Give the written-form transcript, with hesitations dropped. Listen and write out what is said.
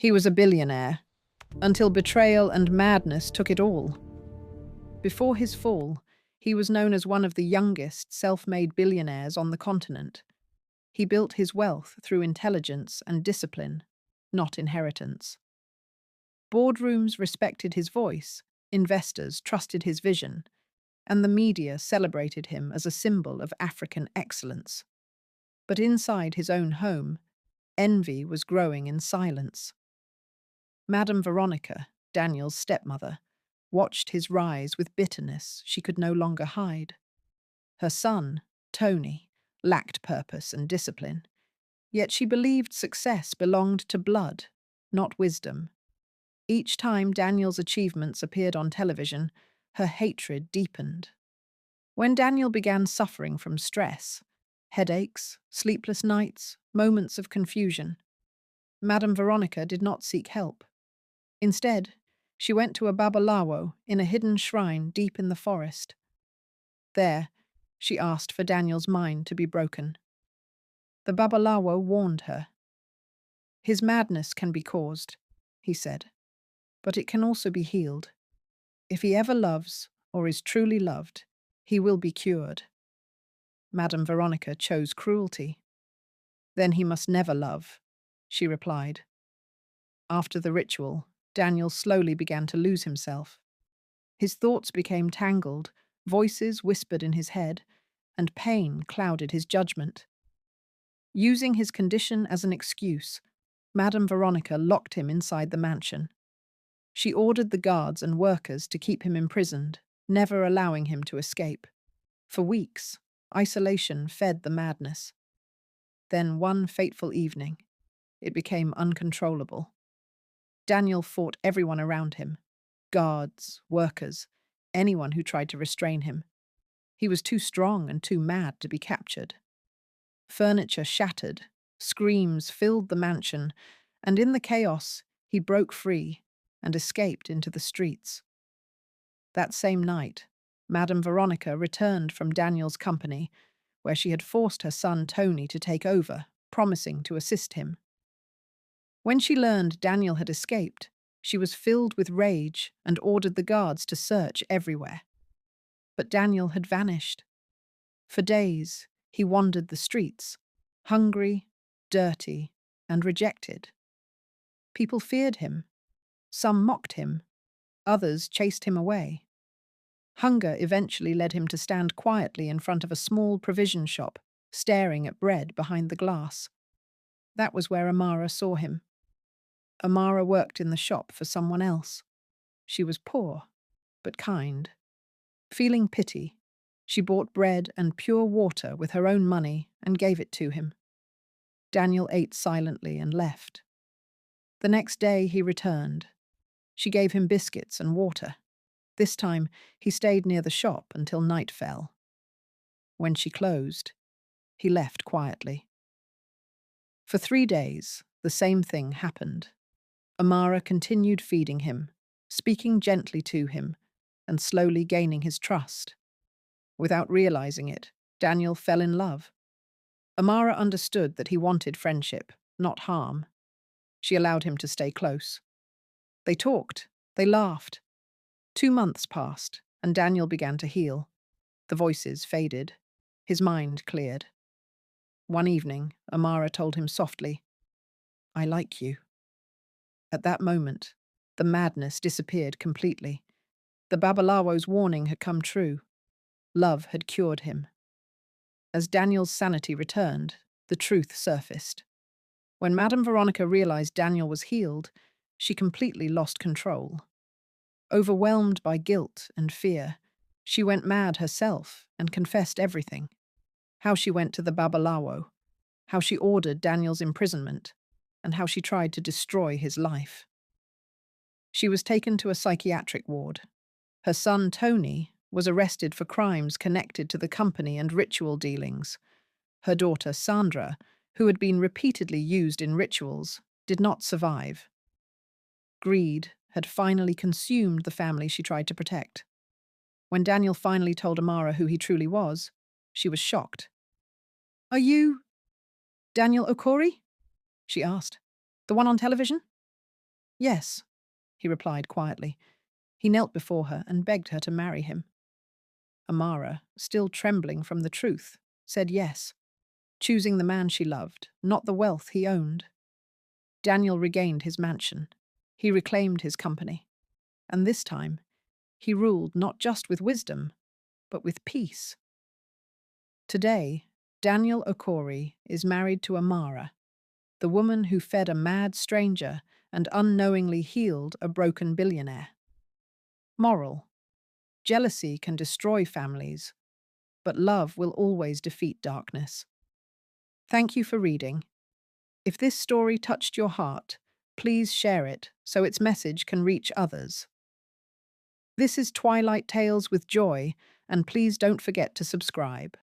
He was a billionaire, until betrayal and madness took it all. Before his fall, he was known as one of the youngest self-made billionaires on the continent. He built his wealth through intelligence and discipline, not inheritance. Boardrooms respected his voice, investors trusted his vision, and the media celebrated him as a symbol of African excellence. But inside his own home, envy was growing in silence. Madame Veronica, Daniel's stepmother, watched his rise with bitterness she could no longer hide. Her son, Tony, lacked purpose and discipline, yet she believed success belonged to blood, not wisdom. Each time Daniel's achievements appeared on television, her hatred deepened. When Daniel began suffering from stress, headaches, sleepless nights, moments of confusion, Madame Veronica did not seek help. Instead, she went to a babalawo in a hidden shrine deep in the forest. There, she asked for Daniel's mind to be broken. The babalawo warned her. "His madness can be caused," he said, "but it can also be healed. If he ever loves, or is truly loved, he will be cured." Madame Veronica chose cruelty. "Then he must never love," she replied. After the ritual, Daniel slowly began to lose himself. His thoughts became tangled, voices whispered in his head, and pain clouded his judgment. Using his condition as an excuse, Madame Veronica locked him inside the mansion. She ordered the guards and workers to keep him imprisoned, never allowing him to escape. For weeks, isolation fed the madness. Then one fateful evening, it became uncontrollable. Daniel fought everyone around him, guards, workers, anyone who tried to restrain him. He was too strong and too mad to be captured. Furniture shattered, screams filled the mansion, and in the chaos, he broke free and escaped into the streets. That same night, Madame Veronica returned from Daniel's company, where she had forced her son Tony to take over, promising to assist him. When she learned Daniel had escaped, she was filled with rage and ordered the guards to search everywhere. But Daniel had vanished. For days, he wandered the streets, hungry, dirty, and rejected. People feared him. Some mocked him. Others chased him away. Hunger eventually led him to stand quietly in front of a small provision shop, staring at bread behind the glass. That was where Amara saw him. Amara worked in the shop for someone else. She was poor, but kind. Feeling pity, she bought bread and pure water with her own money and gave it to him. Daniel ate silently and left. The next day he returned. She gave him biscuits and water. This time he stayed near the shop until night fell. When she closed, he left quietly. For 3 days, the same thing happened. Amara continued feeding him, speaking gently to him, and slowly gaining his trust. Without realizing it, Daniel fell in love. Amara understood that he wanted friendship, not harm. She allowed him to stay close. They talked, they laughed. 2 months passed, and Daniel began to heal. The voices faded. His mind cleared. One evening, Amara told him softly, "I like you." At that moment, the madness disappeared completely. The babalawo's warning had come true. Love had cured him. As Daniel's sanity returned, the truth surfaced. When Madame Veronica realized Daniel was healed, she completely lost control. Overwhelmed by guilt and fear, she went mad herself and confessed everything. How she went to the babalawo, how she ordered Daniel's imprisonment, and how she tried to destroy his life. She was taken to a psychiatric ward. Her son, Tony, was arrested for crimes connected to the company and ritual dealings. Her daughter, Sandra, who had been repeatedly used in rituals, did not survive. Greed had finally consumed the family she tried to protect. When Daniel finally told Amara who he truly was, she was shocked. "Are you Daniel Okorie?" she asked. "The one on television?" Yes, he replied quietly. He knelt before her and begged her to marry him. Amara, still trembling from the truth, said yes, choosing the man she loved, not the wealth he owned. Daniel regained his mansion. He reclaimed his company. And this time, he ruled not just with wisdom, but with peace. Today, Daniel Okorie is married to Amara, the woman who fed a mad stranger and unknowingly healed a broken billionaire. Moral: jealousy can destroy families, but love will always defeat darkness. Thank you for reading. If this story touched your heart, please share it so its message can reach others. This is Twilight Tales with Joy, and please don't forget to subscribe.